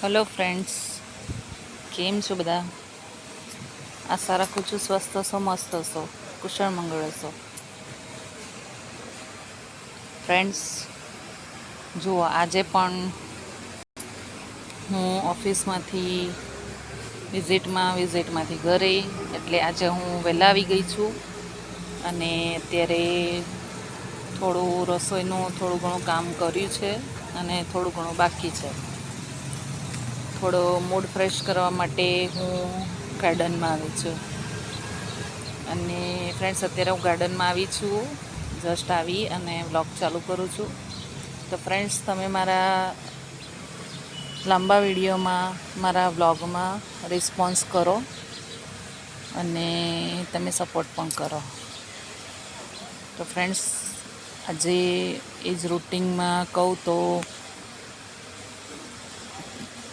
Hello friends, કેમ છો બધા? આશા રાખું છું સ્વસ્થ હશો, મસ્ત હશો, કુશળ મંગળ હશો. ફ્રેન્ડ્સ, જુઓ આજે પણ હું ઓફિસમાંથી વિઝિટમાંથી ઘરે, એટલે આજે હું વહેલા આવી ગઈ છું. અને અત્યારે થોડું રસોઈનું થોડું ઘણું કામ કર્યું છે અને થોડું ઘણું બાકી છે. થોડો મૂડ ફ્રેશ કરવા માટે હું ગાર્ડનમાં આવી છું. અને ફ્રેન્ડ્સ, અત્યારે હું ગાર્ડનમાં આવી છું. જસ્ટ આવી અને વ્લોગ ચાલુ કરું છું. તો ફ્રેન્ડ્સ, તમે મારા લાંબા વિડીયોમાં, મારા વ્લોગમાં રિસ્પોન્સ કરો અને તમે સપોર્ટ પણ કરો. તો ફ્રેન્ડ્સ, આજે એ જ રૂટિનમાં કહું તો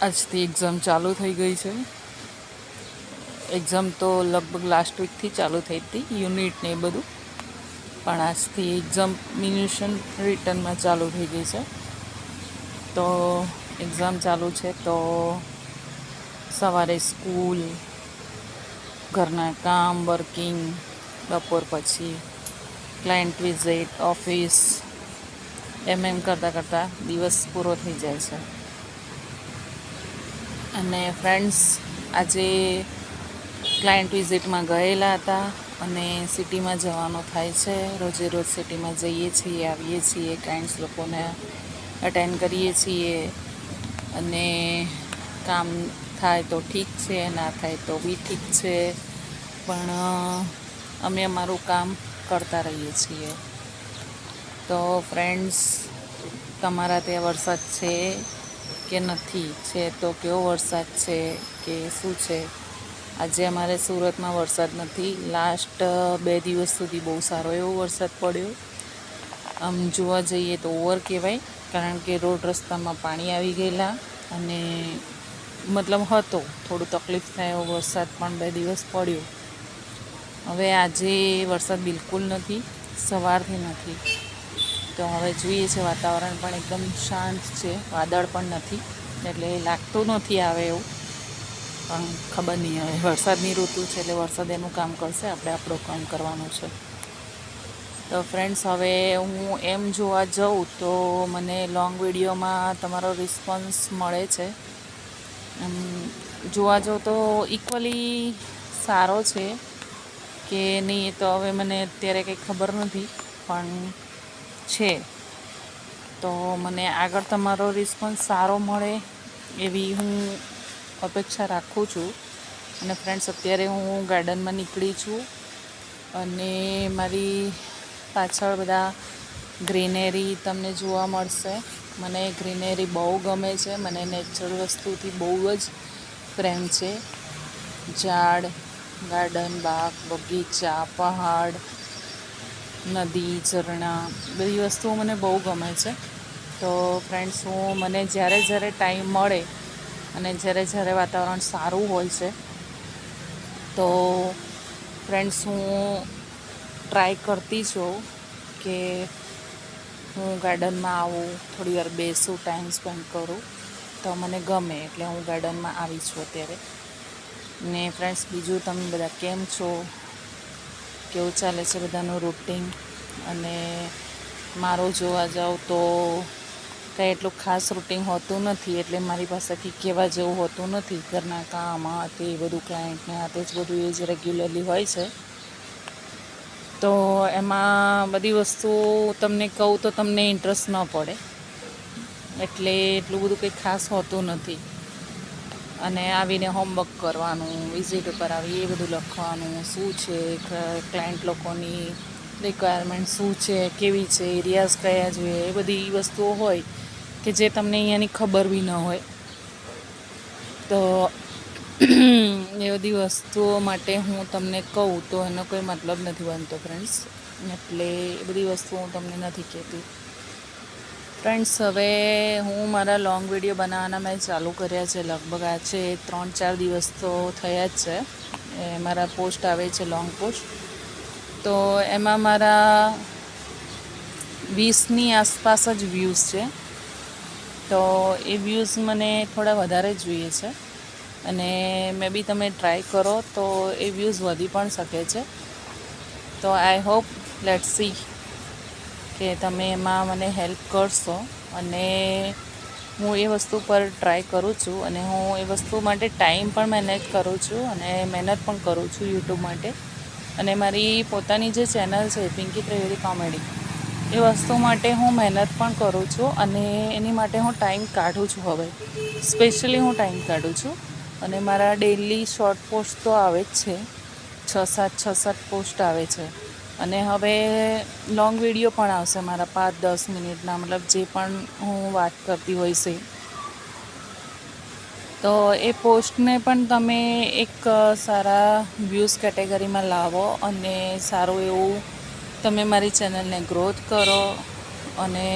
આજથી એક્ઝામ ચાલુ થઈ ગઈ છે. એક્ઝામ તો લગભગ લાસ્ટ વીકથી ચાલુ થઈ હતી, યુનિટ ને એ બધું. પણ આજથી એક્ઝામિનેશન રિટર્નમાં ચાલુ થઈ ગઈ છે. તો એક્ઝામ ચાલુ છે તો સવારે સ્કૂલ, ઘરના કામ, વર્કિંગ, બપોર પછી ક્લાયન્ટ વિઝિટ, ઓફિસ, એમ કરતાં દિવસ પૂરો થઈ જાય છે. અને ફ્રેન્ડ્સ, આજે ક્લાયન્ટ વિઝિટમાં ગયેલા હતા અને સિટીમાં જવાનું થાય છે. રોજે રોજ સિટીમાં જઈએ છીએ, આવીએ છીએ, ક્લાયન્ટ્સ લોકોને અટેન્ડ કરીએ છીએ. અને કામ થાય તો ઠીક છે, ના થાય તો બી ઠીક છે, પણ અમે અમારું કામ કરતા રહીએ છીએ. તો ફ્રેન્ડ્સ, તમારા ત્યાં વરસાદ છે કે નથી? છે તો કેવો વરસાદ છે કે શું છે? આજે અમારે સુરતમાં વરસાદ નથી. લાસ્ટ 2 દિવસ સુધી બહુ સારો એવો વરસાદ પડ્યો. આમ જોવા જઈએ તો ઓવર કહેવાય, કારણ કે રોડ રસ્તામાં પાણી આવી ગયેલા. અને મતલબ હતો થોડું તકલીફ થાય એવો વરસાદ પણ 2 દિવસ પડ્યો. હવે આજે વરસાદ બિલકુલ નથી, સવારથી નથી. તો હવે જોઈએ છે, વાતાવરણ પણ એકદમ શાંત છે, વાદળ પણ નથી, એટલે લાગતું નથી આવે એવું. પણ ખબર નહીં, હવે વરસાદની ઋતુ છે એટલે વરસાદ એનું કામ કરશે, આપણે આપણું કામ કરવાનું છે. તો ફ્રેન્ડ્સ, હવે હું એમ જોવા જાઉં તો મને લોંગ વિડીયોમાં તમારો રિસ્પોન્સ મળે છે. જોવા જાઉં તો ઇક્વલી સારો છે કે નહીં, એ તો હવે મને અત્યારે કંઈ ખબર નથી, પણ છે. તો મને આગળ તમારો રિસ્પોન્સ સારો મળે એવી હું અપેક્ષા રાખું છું. અને ફ્રેન્ડ્સ, અત્યારે હું ગાર્ડનમાં નીકળી છું અને મારી પાછળ બધા ગ્રીનરી તમને જોવા મળશે. મને ગ્રીનરી બહુ ગમે છે. મને નેચરલ વસ્તુથી બહુ જ પ્રેમ છે. ઝાડ, ગાર્ડન, બાગ, બગીચા, પહાડ, નદી, ઝરણા, બધી વસ્તુઓ મને બહુ ગમે છે. તો ફ્રેન્ડ્સ, મને જ્યારે ટાઈમ મળે અને જ્યારે વાતાવરણ સારું હોય છે, તો ફ્રેન્ડ્સ, હું ટ્રાય કરતી છું કે હું ગાર્ડનમાં આવું, થોડીવાર બેસું, ટાઈમ સ્પેન્ડ કરું, તો મને ગમે. એટલે હું ગાર્ડનમાં આવી છું અત્યારે. ને ફ્રેન્ડ્સ, બીજું તમે બધા કેમ છો? કેવું ચાલે છે બધાનું રૂટિન? અને મારું જોવા જાઉં તો કંઈ એટલું ખાસ રૂટિન હોતું નથી, એટલે મારી પાસેથી કહેવા જેવું હોતું નથી. ઘરના કામ, આ તે બધું, ક્લાયન્ટને આ તે જ બધું એ જ રેગ્યુલરલી હોય છે. તો એમાં બધી વસ્તુઓ તમને કહું તો તમને ઇન્ટરેસ્ટ ન પડે, એટલે એટલું બધું કંઈ ખાસ હોતું નથી. અને આવીને હોમવર્ક કરવાનું, વિઝિટ ઉપર આવી એ બધું લખવાનું, શું છે ક્લાયન્ટ લોકોની રિક્વાયરમેન્ટ, શું છે, કેવી છે, એરિયાઝ કયા જોઈએ, એ બધી વસ્તુઓ હોય કે જે તમને અહીંયાની ખબર બી ન હોય. તો એ બધી વસ્તુઓ માટે હું તમને કહું તો એનો કોઈ મતલબ નથી બનતો ફ્રેન્ડ્સ. એટલે એ બધી વસ્તુઓ હું તમને નથી કહેતી. ફ્રેન્ડ્સ, હવે હું મારા લોંગ વિડીયો બનાવવાના મેં ચાલુ કર્યા છે. લગભગ આ છે 3-4 દિવસ તો થયા જ છે. મારા પોસ્ટ આવે છે, લોંગ પોસ્ટ. તો એમાં મારા 20ની આસપાસ જ વ્યૂઝ છે. તો એ વ્યૂઝ મને થોડા વધારે જોઈએ છે, અને મે બી તમે ટ્રાય કરો તો એ વ્યૂઝ વધી પણ શકે છે. તો આઈ હોપ લેટ્સ સી કે તમે એમાં મને હેલ્પ કરશો, અને હું એ વસ્તુ પર ટ્રાય કરું છું, અને હું એ વસ્તુ માટે ટાઈમ પણ મેનેજ કરું છું અને મહેનત પણ કરું છું યુટ્યુબ માટે. અને મારી પોતાની જે ચેનલ છે પિંકી ત્રિવેદી કોમેડી, એ વસ્તુ માટે હું મહેનત પણ કરું છું, અને એની માટે હું ટાઈમ કાઢું છું. હવે સ્પેશિયલી હું ટાઈમ કાઢું છું, અને મારા ડેલી શોર્ટ પોસ્ટ તો આવે જ છે, 6-7 પોસ્ટ આવે છે. અને હવે લોંગ વિડીયો પણ આવશે મારા 5-10 મિનિટના, મતલબ જે પણ હું વાત કરતી હોય છે. તો એ પોસ્ટને પણ તમે એક સારા વ્યૂઝ કેટેગરીમાં લાવો, અને સારું એવું તમે મારી ચેનલને ગ્રોથ કરો, અને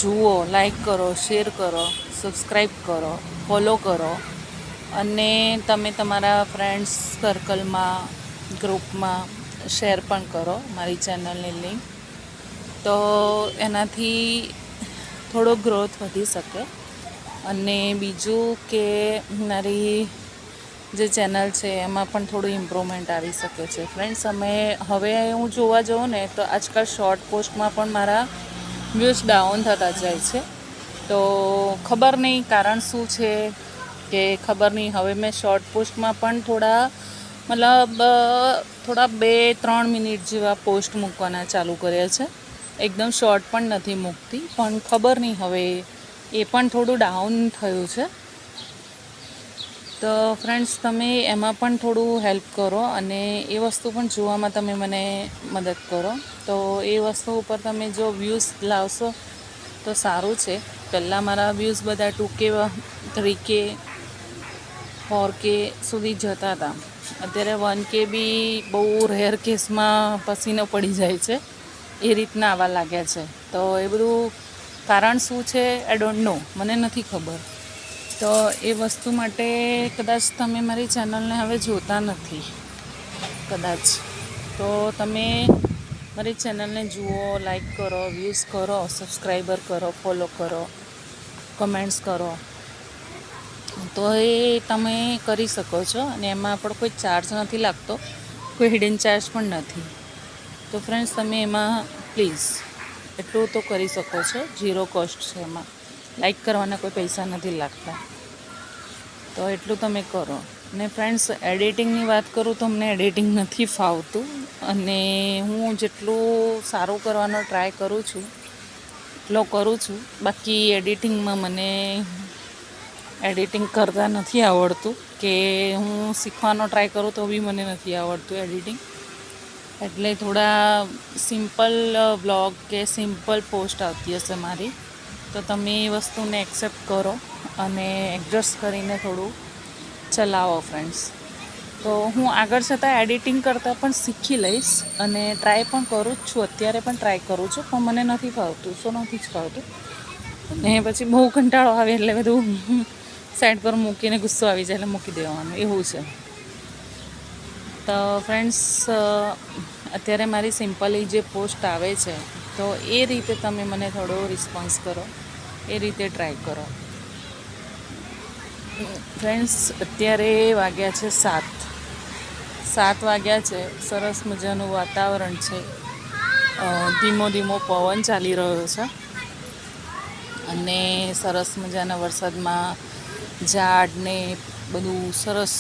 જુઓ, લાઈક કરો, શેર કરો, સબસ્ક્રાઈબ કરો, ફોલો કરો, અને તમે તમારા ફ્રેન્ડ્સ સર્કલમાં, ગ્રુપમાં શેર પણ કરો મારી ચેનલની લિંક. તો એનાથી થોડો ગ્રોથ વધી શકે. અને બીજું કે મારી જે ચેનલ છે એમાં પણ થોડું ઇમ્પ્રૂવમેન્ટ આવી શકે છે. ફ્રેન્ડ્સ, હવે હું જોવા જાઉં ને તો આજકાલ શોર્ટ પોસ્ટમાં પણ મારા વ્યૂઝ ડાઉન થતા જાય છે. તો ખબર નહીં કારણ શું છે, કે ખબર નહીં. હવે મેં શોર્ટ પોસ્ટમાં પણ થોડા 2-3 મિનિટ જેવા પોસ્ટ મૂકવાના ચાલુ કર્યા છે. એકદમ શોર્ટ પણ નથી મૂકતી, પણ ખબર નહીં હવે એ પણ થોડું ડાઉન થયું છે. તો ફ્રેન્ડ્સ, તમે એમાં પણ થોડું હેલ્પ કરો, અને એ વસ્તુ પણ જોવામાં તમે મને મદદ કરો. તો એ વસ્તુ ઉપર તમે જો વ્યૂઝ લાવશો તો સારું છે. પહેલાં મારા વ્યૂઝ બધા 2K 3K 4K સુધી જતા હતા. અત્યારે 1K બી બહુ રેર કેસમાં પસીનો પડી જાય છે, એ રીતના આવવા લાગ્યા છે. તો એ બધું કારણ શું છે, આઈ ડોન્ટ નો, મને નથી ખબર. તો એ વસ્તુ માટે કદાચ તમે મારી ચેનલને હવે જોતા નથી કદાચ. તો તમે મારી ચેનલને જુઓ, લાઈક કરો, વ્યૂઝ કરો, સબસ્ક્રાઈબર કરો, ફોલો કરો, કમેન્ટ્સ કરો. તો એ તમે કરી શકો છો, અને એમાં આપણો કોઈ ચાર્જ નથી લાગતો, કોઈ હિડન ચાર્જ પણ નથી. તો ફ્રેન્ડ્સ, તમે એમાં પ્લીઝ એટલું તો કરી શકો છો, 0 કોસ્ટ છે એમાં. લાઈક કરવાના કોઈ પૈસા નથી લાગતા, તો એટલું તમે કરો. ને ફ્રેન્ડ્સ, એડિટિંગની વાત કરું તો અમને એડિટિંગ નથી ફાવતું, અને હું જેટલું સારું કરવાનો ટ્રાય કરું છું એટલો કરું છું. બાકી એડિટિંગમાં મને એડિટિંગ કરતાં નથી આવડતું, કે હું શીખવાનો ટ્રાય કરું તો બી મને નથી આવડતું એડિટિંગ. એટલે થોડા સિમ્પલ વ્લોગ કે સિમ્પલ પોસ્ટ આવતી હશે મારી, તો તમે એ વસ્તુને એક્સેપ્ટ કરો અને એડજસ્ટ કરીને થોડું ચલાવો ફ્રેન્ડ્સ. તો હું આગળ જતાં એડિટિંગ કરતાં પણ શીખી લઈશ, અને ટ્રાય પણ કરું જ છું. અત્યારે પણ ટ્રાય કરું છું, પણ મને નથી ફાવતું, નથી જ ફાવતું. ને પછી બહુ કંટાળો આવે એટલે બધું સાઈડ પર મૂકીને ગુસ્સો આવી જાય એટલે મૂકી દેવાનું, એવું છે. તો ફ્રેન્ડ્સ, અત્યારે મારી સિમ્પલી જે પોસ્ટ આવે છે, તો એ રીતે તમે મને થોડો રિસ્પોન્સ કરો, એ રીતે ટ્રાય કરો. ફ્રેન્ડ્સ, અત્યારે વાગ્યા છે 7 વાગ્યા છે. સરસ મજાનું વાતાવરણ છે, ધીમો ધીમો પવન ચાલી રહ્યો છે, અને સરસ મજાના વરસાદમાં ઝાડને બધું સરસ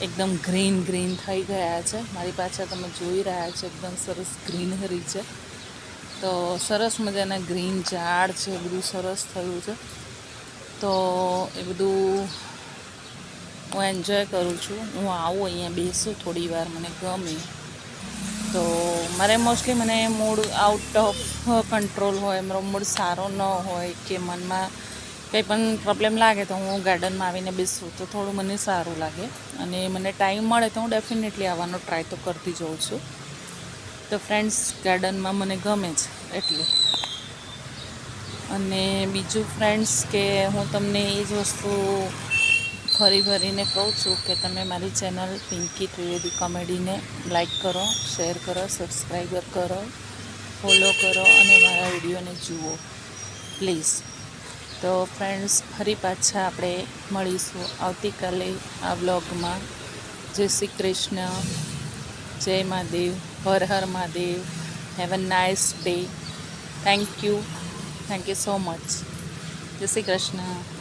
એકદમ ગ્રીન થઈ ગયા છે. મારી પાછળ તમે જોઈ રહ્યા છો, એકદમ સરસ ગ્રીનરી છે. તો સરસ મજાના ગ્રીન ઝાડ છે, બધું સરસ થયું છે. તો એ બધું હું એન્જોય કરું છું. હું આવું અહીંયા બેસું થોડી વાર, મને ગમે. તો મારે મોસ્ટલી મને મૂડ આઉટ ઓફ કંટ્રોલ હોય, મારો મૂડ સારો ન હોય, કે મનમાં કંઈ પણ પ્રોબ્લેમ લાગે, તો હું ગાર્ડનમાં આવીને બેસું તો થોડું મને સારું લાગે. અને મને ટાઈમ મળે તો હું ડેફિનેટલી આવવાનો ટ્રાય તો કરતી જ હોઉં છું. તો ફ્રેન્ડ્સ, ગાર્ડનમાં મને ગમે છે એટલે. અને બીજું ફ્રેન્ડ્સ, કે હું તમને એ જ વસ્તુ ફરીને કહું છું, કે તમે મારી ચેનલ પિંકી ત્રિવેદી કોમેડીને લાઈક કરો, શેર કરો, સબસ્ક્રાઈબર કરો, ફોલો કરો, અને મારા વિડીયોને જુઓ પ્લીઝ. તો ફ્રેન્ડ્સ ફરી પાછા આપણે મળીશું આવતીકાલે આ વ્લોગમાં. જય શ્રી કૃષ્ણ, જય મહાદેવ, હર હર Mahadev. Have a nice day. Thank you so much. જય શ્રી કૃષ્ણ.